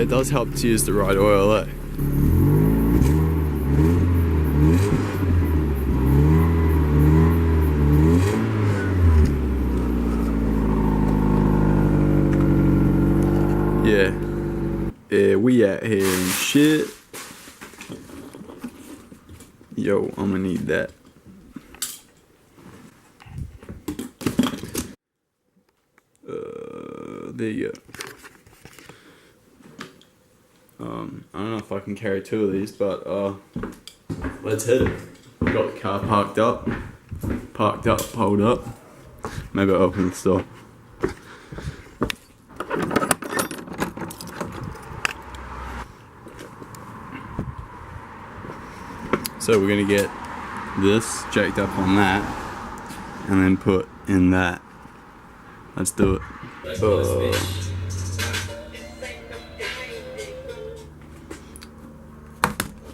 Yeah, it does help to use the right oil, eh? Yeah, we out here and shit. Yo, I'm gonna need that. There you go. I don't know if I can carry two of these, but let's hit it. We got the car parked up, pulled up. Maybe I'll open the door. So we're gonna get this jacked up on that, and then put in that. Let's do it.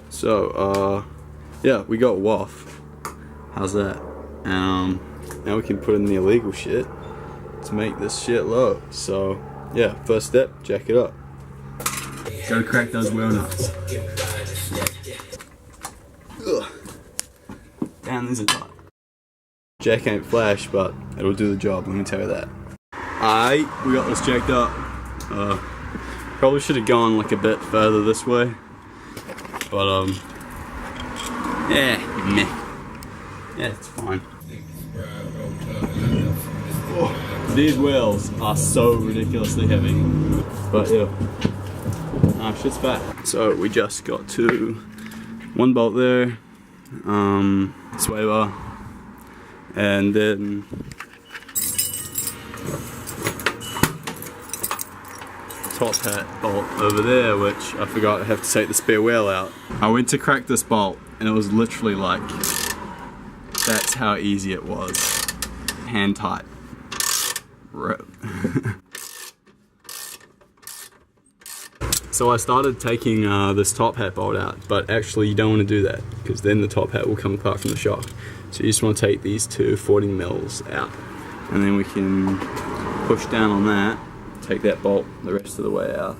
So, yeah, we got WAF. How's that? Now we can put in the illegal shit to make this shit low. So, yeah, first step, jack it up. Gotta crack those wheel nuts. Ugh. Damn, these are tight. Jack ain't flash, but it'll do the job, let me tell you that. Alright, we got this jacked up. Probably should have gone like a bit further this way. But yeah, meh. Yeah, it's fine. Oh, these wheels are so ridiculously heavy. But yeah, shit's fat. So we just got to one bolt there, sway bar, and then top hat bolt over there, which I forgot I have to take the spare wheel out. I went to crack this bolt and it was literally like, that's how easy it was. Hand tight. Rip. So I started taking this top hat bolt out, but actually you don't want to do that because then the top hat will come apart from the shock. So you just want to take these two 40 mils out, and then we can push down on that, take that bolt the rest of the way out,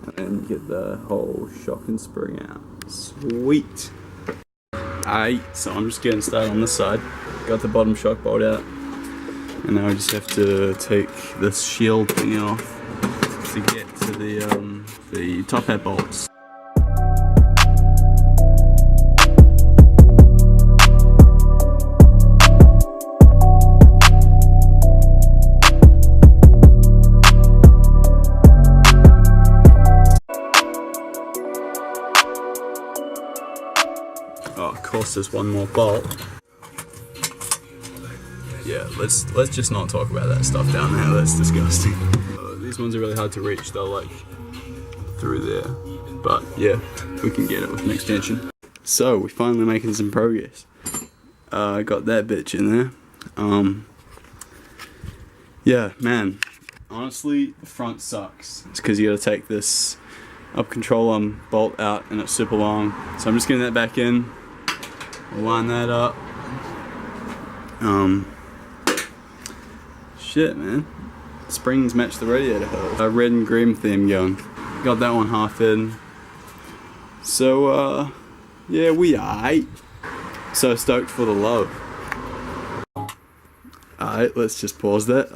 and then get the whole shock and spring out. Sweet. Alright, so I'm just getting started on this side. Got the bottom shock bolt out, and now I just have to take this shield thing off to get to the top hat bolts. Oh, of course, there's one more bolt. Yeah, let's just not talk about that stuff down there. That's disgusting. These ones are really hard to reach. They're like through there, but yeah, we can get it with an extension. So we're finally making some progress. I got that bitch in there. Yeah, man. Honestly, the front sucks. It's because you got to take this up control arm bolt out, and it's super long. So I'm just getting that back in. We'll line that up. Shit, man. Springs match the radiator hose. A red and green theme going. Got that one half in. So, yeah, we aight. So stoked for the low. Alright, let's just pause that.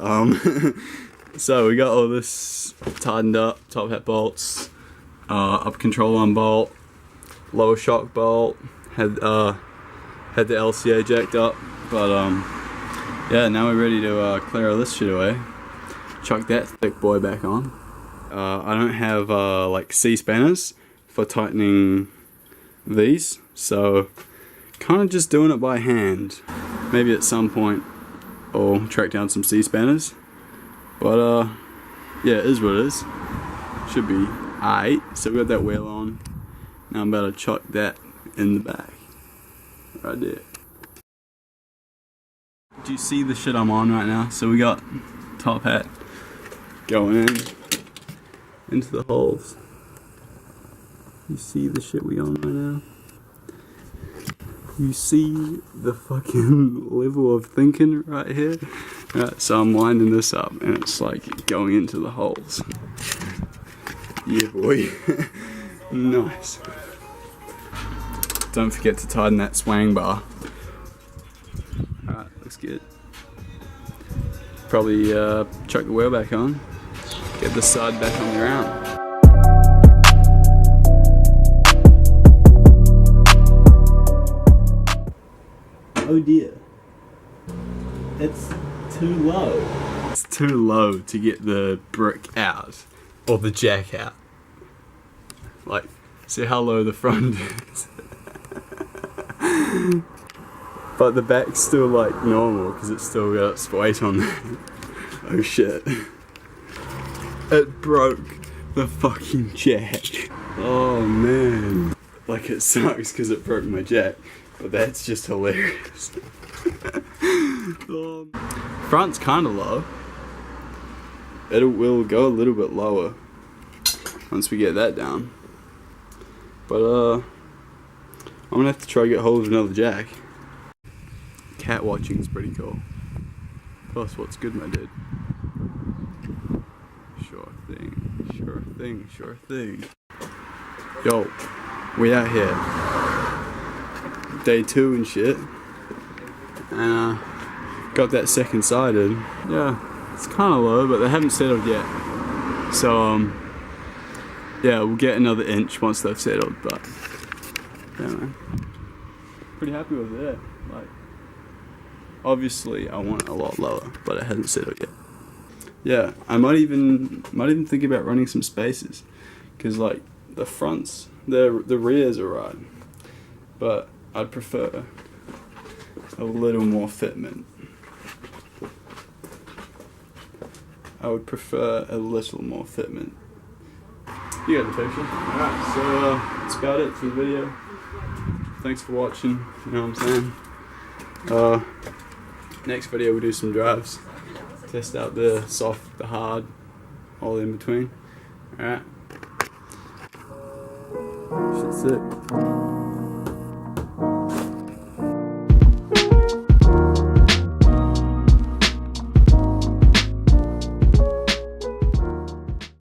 So we got all this tightened up, top hat bolts, up control arm bolt, lower shock bolt, had the LCA jacked up, but yeah, now we're ready to clear all this shit away. Chuck that thick boy back on. I don't have like C-spanners for tightening these, so kind of just doing it by hand. Maybe at some point I'll track down some C-spanners, but yeah, it is what it is. Should be aight. So we got that wheel on. Now I'm about to chuck that in the back, right there. Do you see the shit I'm on right now? So we got top hat going into the holes. You see the shit we on right now? You see the fucking level of thinking right here? Right, so I'm winding this up and it's like going into the holes. Yeah, boy. Nice. Don't forget to tighten that swang bar. Alright, looks good. Probably chuck the wheel back on. Get the side back on the ground. Oh dear. It's too low. It's too low to get the brick out. Or the jack out. Like, see how low the front is. But the back's still like normal because it's still got its weight on there. Oh shit. It broke the fucking jack. Oh man. Like it sucks because it broke my jack. But that's just hilarious. Front's kinda low. We'll go a little bit lower once we get that down. But I'm gonna have to try to get hold of another jack. Cat watching's pretty cool. Plus what's good, my dude? Sure thing, sure thing, sure thing. Yo, we out here. Day 2 and shit. And got that second sided. Yeah, it's kinda low, but they haven't settled yet. So yeah, we'll get another inch once they've settled, but yeah, man. Pretty happy with it. Like, obviously I want it a lot lower, but it hasn't settled yet. Yeah, I might even think about running some spacers, because like the fronts, the rears are right, but I'd prefer a little more fitment. I would prefer a little more fitment. You got the picture. Alright, so that's about it for the video. Thanks for watching, you know what I'm saying? Next video we'll do some drives. Test out the soft, the hard, all in between. Alright. Shit's sick.